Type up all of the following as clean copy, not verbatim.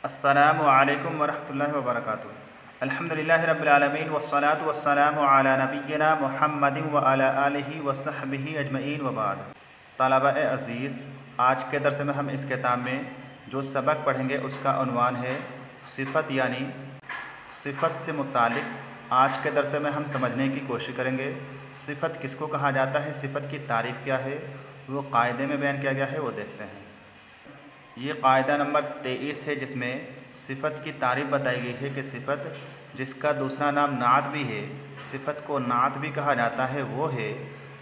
अस्सलामु अलैकुम वरहमतुल्लाहि वबरकातुहू। अल्हम्दुलिल्लाहि रब्बिल आलमीन वस्सलातु वस्सलामु अला नबिय्यिना मुहम्मदिन व अला आलिहि व सहबिहि अजमईन व बाद। तलबा-ए अज़ीज़, आज के दर्स में हम इस किताब में जो सबक पढ़ेंगे उसका उन्वान है सिफ़त, यानी सिफ़त से मुतालिक आज के दर्स में हम समझने की कोशिश करेंगे। सिफ़त किसको कहा जाता है, सिफ़त की तारीफ़ क्या है, वो कायदे में बयान किया गया है, वो देखते हैं। ये कायदा नंबर 23 है, जिसमें सिफ़त की तारीफ़ बताई गई है कि सिफ़त जिसका दूसरा नाम नात भी है, सिफ़त को नात भी कहा जाता है, वो है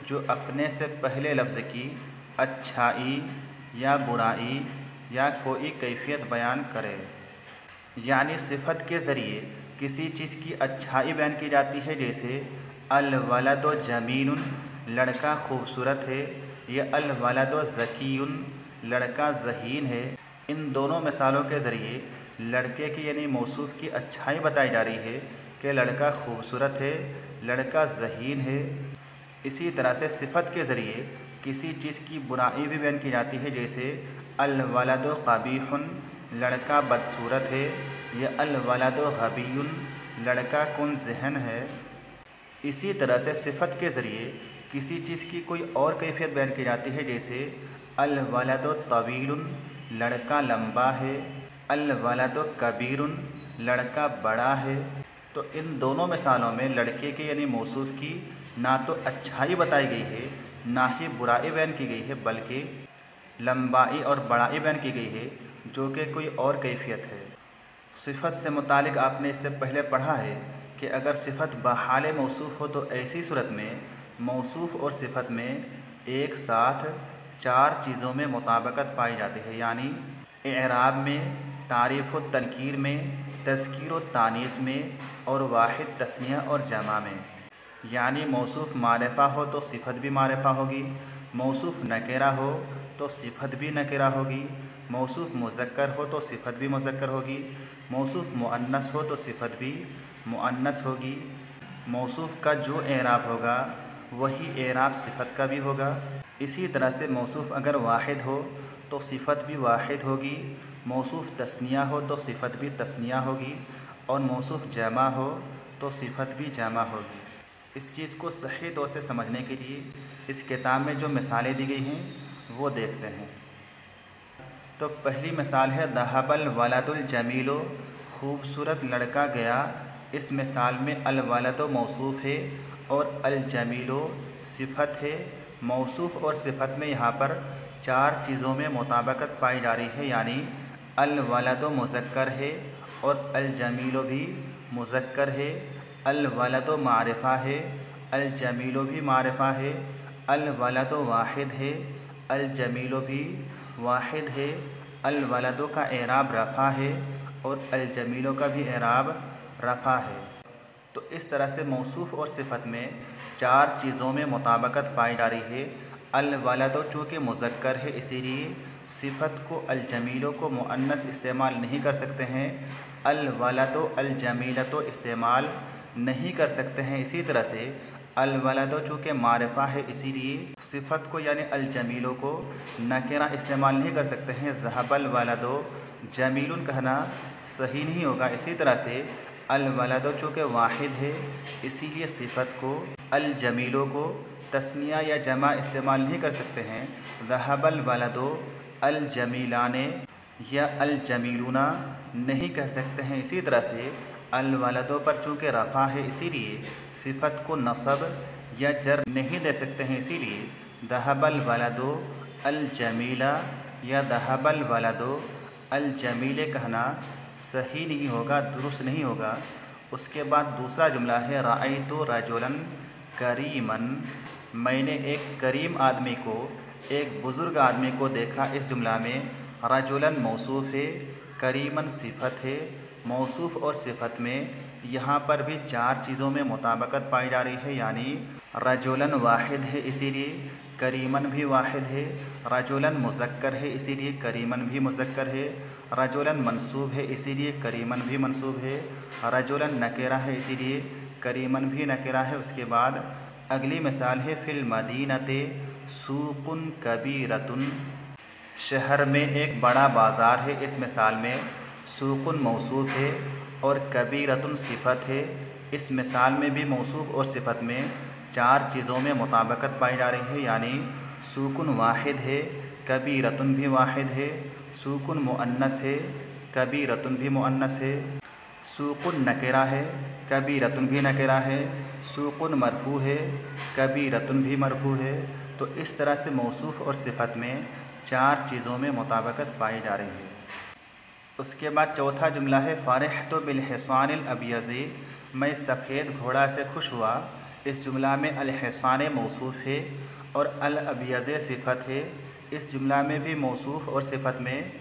जो अपने से पहले लफ्ज़ की अच्छाई या बुराई या कोई कैफियत बयान करे। यानी सिफ़त के ज़रिए किसी चीज़ की अच्छाई बयान की जाती है, जैसे अल वलदु जमीलुन, लड़का खूबसूरत है, या अल वलदु ज़कीयुन, लड़का ज़हीन है। इन दोनों मिसालों के ज़रिए लड़के की यानी मौसूफ़ की अच्छाई बताई जा रही है कि लड़का खूबसूरत है, लड़का ज़हीन है। इसी तरह से सिफ़त के ज़रिए किसी चीज़ की बुराई भी बयान की जाती है, जैसे अल वलदु क़बीहुन, लड़का बदसूरत है, या अल वलदु ग़बियुन, लड़का कुन ज़हन है। इसी तरह से सिफ़त के ज़रिए किसी चीज़ की कोई और कैफियत बयान की जाती है, जैसे अल वलदु तवीलुन, लड़का लंबा है, अल वलदु कबीरुन, लड़का बड़ा है। तो इन दोनों मिसालों में लड़के के यानी मौसूफ़ की ना तो अच्छाई बताई गई है, ना ही बुराई बयान की गई है, बल्कि लंबाई और बड़ाई बयान की गई है, जो कि कोई और कैफियत है। सिफ़त से मुतालिक आपने इससे पहले पढ़ा है कि अगर सिफ़त बहाल मौसूफ़ हो तो ऐसी सूरत में मौसूफ़ और सिफ़त में एक साथ चार चीज़ों में मुताबकत पाई जाती है, यानी एराब में, तारीफ़ व तनकीर में, तज़कीर व तानीस में, और वाहिद तस्निया और जमा में। यानी मौसूफ़ मारिफ़ा हो तो सिफ़त भी मारिफ़ा होगी, मौसूफ़ नकेरा हो तो सिफ़त भी नकेरा होगी, मौसूफ़ मुज़क्कर हो तो सिफ़त भी मुज़क्कर होगी, मौसूफ़ मुअन्नस हो तो सिफ़त भी मुअन्नस होगी। मौसूफ़ का जो एराब होगा वही एराब सिफ़त का भी होगा। इसी तरह से मौसूफ़ अगर वाहिद हो तो सिफ़त भी वाहिद होगी, मौसूफ़ तस्निया हो तो सिफ़त भी तस्निया होगी, और मौसूफ़ जमा हो तो सिफ़त भी जमा होगी। इस चीज़ को सही तौर से समझने के लिए इस किताब में जो मिसालें दी गई हैं वो देखते हैं। तो पहली मिसाल है दहबल वलदुल जमीलो, खूबसूरत लड़का गया। इस मिसाल में अल वलदु मौसूफ़ है और अल जमीलो सिफ़त है। मौसूफ़ और सिफ़त में यहाँ पर चार चीज़ों में मुताबकत पाई जा रही है, यानी अल वलदु मुज़क्कर है और अल जमीलो भी मुज़क्कर है, अल वलदु मारिफ़ा है, अल जमीलो भी मारिफ़ा है, अल वलदु वाहिद है, अल जमीलो भी वाहिद है, अल वलदु का एराब रफ़ा है और अल जमीलो का भी एराब रफ़ा है। तो इस तरह से मौसूफ़ और सिफ़त में चार चीज़ों में मुताबकत पाई जा रही है। अल वलदु चूँकि मुज़क्कर है, इसीलिए सिफ़त को अल जमीलो को मुअन्नस इस्तेमाल नहीं कर सकते हैं, अल वलदु अल जमीलतो इस्तेमाल नहीं कर सकते हैं। इसी तरह से अल वलदु चूँकि मारिफ़ा है, इसीलिए सिफ़त को यानी अल जमीलो को नकेरा इस्तेमाल नहीं कर सकते हैं। ज़हबल वलदु जमीलुन कहना सही नहीं होगा। इसी तरह से अल वलदु चूँकि वाहिद है, इसीलिए सिफ़त को अल जमीलो को तस्निया या जमा इस्तेमाल नहीं कर सकते हैं। ज़हबल वलदु अल जमीलाने या अल जमीलूना नहीं कह सकते हैं। इसी तरह से अल वलदु पर चूँकि रफ़ा है, इसीलिए सिफ़त को नसब या जर नहीं दे सकते हैं। इसीलिए दहबल वलदु अल जमीला या दहबल वलदु अल जमीले कहना सही नहीं होगा, दुरुस्त नहीं होगा। उसके बाद दूसरा जुमला है रअयतु रजुलन करीमन, मैंने एक करीम आदमी को, एक बुज़ुर्ग आदमी को देखा। इस जुमला में रजुलन मौसूफ़ है, करीमन सिफ़त है। मौसूफ़ और सिफ़त में यहाँ पर भी चार चीज़ों में मुताबकत पाई जा रही है, यानी रजुलन वाहिद है, इसीलिए करीमन भी वाहिद है। रजुलन मुज़क्कर है, इसीलिए करीमन भी मुज़क्कर है। रजुलन मनसूब है, इसीलिए करीमन भी मनसूब है। रजुलन नकेरा है, इसीलिए करीमन भी नकेरा है। उसके बाद अगली मिसाल है फ़िल मदीनते सूक़ुन कबीरतुन, शहर में एक बड़ा बाज़ार है। इस मिसाल में सूकुन मौसूफ है और कबीरतुन सिफत है। इस मिसाल में भी मौसूफ और सिफत में 4 चीज़ों में मुताबिकत पाई जा रही है, यानी सूकुन वाहिद है, कबीरतुन भी वाहिद है, सूकुन मुअन्नस है, कबीरतुन भी मुअन्नस है, सूकुन नकेरा है, कबीरतुन भी नकेरा है, सूकुन मरफू है, कबीरतुन भी मरफू है। तो इस तरह से मौसूफ और सिफत में 4 चीज़ों में मुताबिकत पाई जा रही है। उसके बाद चौथा जुमला है फ़ारिहतु बिलहिसानिल अबयज़ी, मैं सफ़ेद घोड़ा से खुश हुआ। इस जुमला में अल-हिसान मौसूफ है और अल-अबयज़ सिफत है। इस जुमला में भी मौसूफ और सिफत में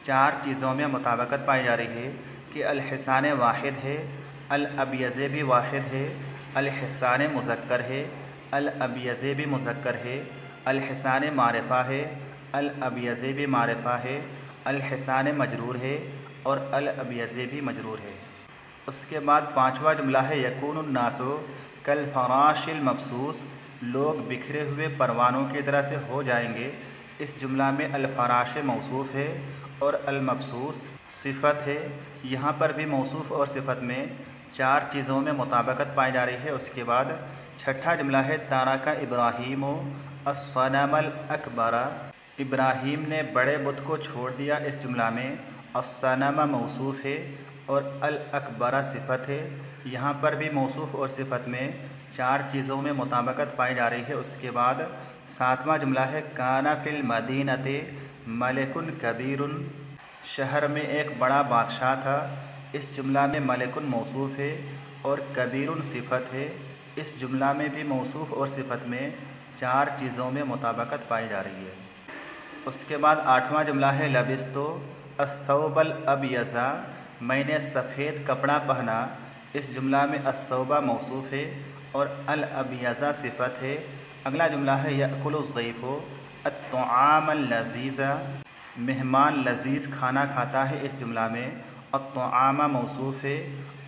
4 चीज़ों में मुताबिकत पाई जा रही है कि अल-हिसान वाहिद है, अल-अबयज़ भी वाहिद है, अल-हिसान मुज़क्कर है, अल-अबयज़ भी मुज़क्कर है, अल-हिसान मारिफ़ा है, अल-अबयज़ भी मारिफ़ा है, अल-हिसान मजरूर है और अल-अबयज़ भी मजरूर है। उसके बाद 5वां जुमला है यकूनुन नासु कल फ़राशिल मबसूस, लोग बिखरे हुए परवानों की तरह से हो जाएंगे। इस जुमला में अल-फ़राश मौसूफ़ है और अल-मबसूस सिफ़त है। यहाँ पर भी मौसूफ़ और सिफ़त में 4 चीज़ों में मुताबिकत पाई जा रही है। उसके बाद 6ठा जुमला है तारका इब्राहीम अस्सनमल अकबरा, इब्राहीम ने बड़े बुत को छोड़ दिया। इस जुमला में अस्सनम मौसूफ़ है और अल-अकबरा सिफ़त है। यहाँ पर भी मौसूफ़ और सिफ़त में 4 चीज़ों में मुताबिकत पाई जा रही है। उसके बाद 7वां जुमला है काना फिल मदीनते मलिकुन कबीरुन, शहर में एक बड़ा बादशाह था। इस जुमला में मलिकुन मौसूफ़ है और कबीरुन सिफ़त है। इस जुमला में भी मौसूफ़ और सिफ़त में 4 चीज़ों में मुताबिकत पाई जा रही है। उसके बाद 8वां जुमला है लबिस्तो अस्सौबल अबयज़ा, मैंने सफ़ेद कपड़ा पहना। इस जुमला में अस्सौबा मौसूफ़ है और अल-अबयज़ा सिफ़त है। अगला जुमला है यअकुलु ज़ैफ़ु अत्तआम लज़ीज़ा, मेहमान लजीज़ खाना खाता है। इस जुमला में अत्तआमा मौसूफ़ है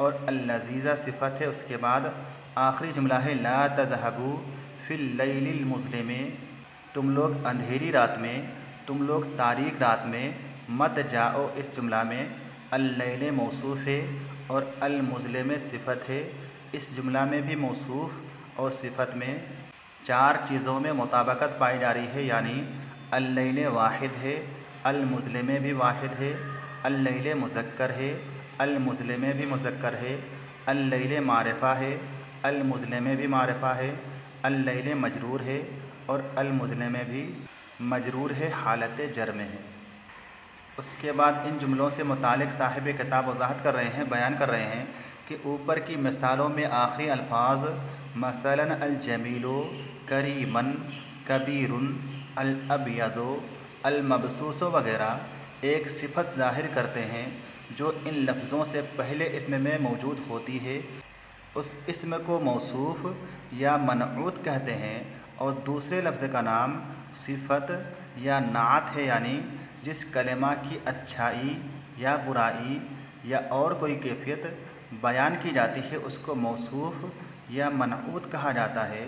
और अल-लज़ीज़ा सिफ़त है। उसके बाद आखिरी जुमला है ला तज़हबू फिल लैलिल मुज़लिम, तुम लोग अंधेरी रात में, तुम लोग तारीक रात में मत जाओ। इस जुमला में अल-लैल मौसूफ़ है और अल-मुज़लिम सिफ़त है। इस जुमला में भी मौसूफ़ और सिफ़त में 4 चीज़ों में मुताबिकत पाई जा रही है, यानी अल-लैल वाहिद है, अल-मुज़लिम भी वाहिद है, अल-लैल मुज़क्कर है, अल-मुज़लिम भी मुज़क्कर है, अल-लैल मारिफ़ा है, अल-मुज़लिम भी मारिफ़ा है, अल-लैल मजरूर है और अल-मुज़लिम भी मजरूर है, हालत जर में है। उसके बाद इन जुमलों से मुतालिक साहिब किताब वज़ाहत कर रहे हैं, बयान कर रहे हैं कि ऊपर की मिसालों में आखिरी अल्फाज मसलन अल-जमीलो, करीमन, कबीरुन, अल-अबयदो, अल-मबसूसो वगैरह एक सिफत ज़ाहिर करते हैं जो इन लफ्ज़ों से पहले इसम में मौजूद होती है। उस इसम को मौसूफ़ या मनऊत कहते हैं और दूसरे लफ्ज़ का नाम सिफत या नात है, यानी जिस कलेमा की अच्छाई या बुराई या और कोई कैफियत बयान की जाती है उसको मौसूफ़ या मनऊत कहा जाता है।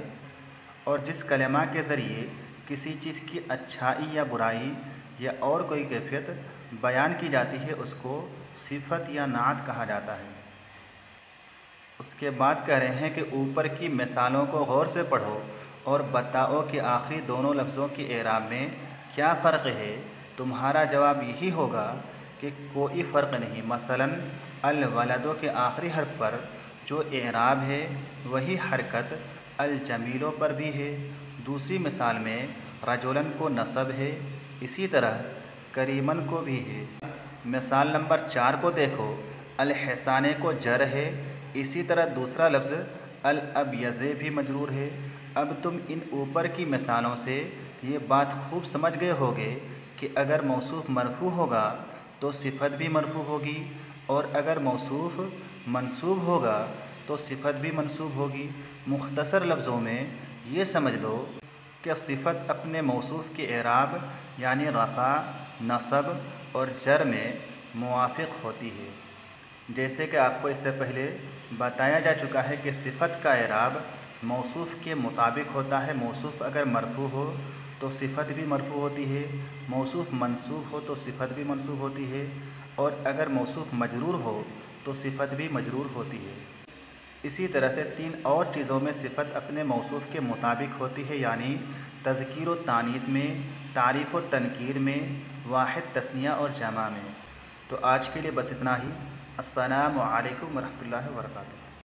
और जिस कलेमा के ज़रिए किसी चीज़ की अच्छाई या बुराई या और कोई कैफियत बयान की जाती है उसको सिफत या नात कहा जाता है। उसके बाद कह रहे हैं कि ऊपर की मिसालों को गौर से पढ़ो और बताओ कि आखिरी दोनों लफ्ज़ों की एराब में क्या फ़र्क है। तुम्हारा जवाब यही होगा कि कोई फ़र्क नहीं। मसलन अल-वलदो के आखिरी हर्फ पर जो एराब है वही हरकत अल-जमीलों पर भी है। दूसरी मिसाल में रजुलन को नसब है, इसी तरह करीमन को भी है। मिसाल नंबर 4 को देखो, अल-हिसाने को जर है, इसी तरह दूसरा लफ्ज़ अल-अबयज़े भी मजरूर है। अब तुम इन ऊपर की मिसालों से ये बात खूब समझ गए होगे कि अगर मौसूफ़ मरफ़ू होगा तो सिफत भी मरफ़ू होगी और अगर मौसूफ़ मंसूब होगा तो सिफत भी मंसूब होगी। मुख्तसर लफ्ज़ों में ये समझ लो कि सिफत अपने मौसूफ़ के एराब यानी रफ़ा, नसब और जर में मुवाफ़िक़ होती है। जैसे कि आपको इससे पहले बताया जा चुका है कि सिफत का एराब मौसूफ़ के मुताबिक होता है। मौसूफ़ अगर मरफ़ू हो तो सिफ़त भी मरफ़ू होती है, मौसूफ़ मंसूब हो तो सिफ़त भी मंसूब होती है, और अगर मौसूफ़ मजरूर हो तो सिफ़त भी मजरूर होती है। इसी तरह से 3 और चीज़ों में सिफ़त अपने मौसूफ़ के मुताबिक होती है, यानी तज़कीर व तानीस में, तारीफ़ व तनकीर में, वाहिद तस्निया और जमा में। तो आज के लिए बस इतना ही। अस्सलामु अलैकुम व रहमतुल्लाहि व बरकातुहू।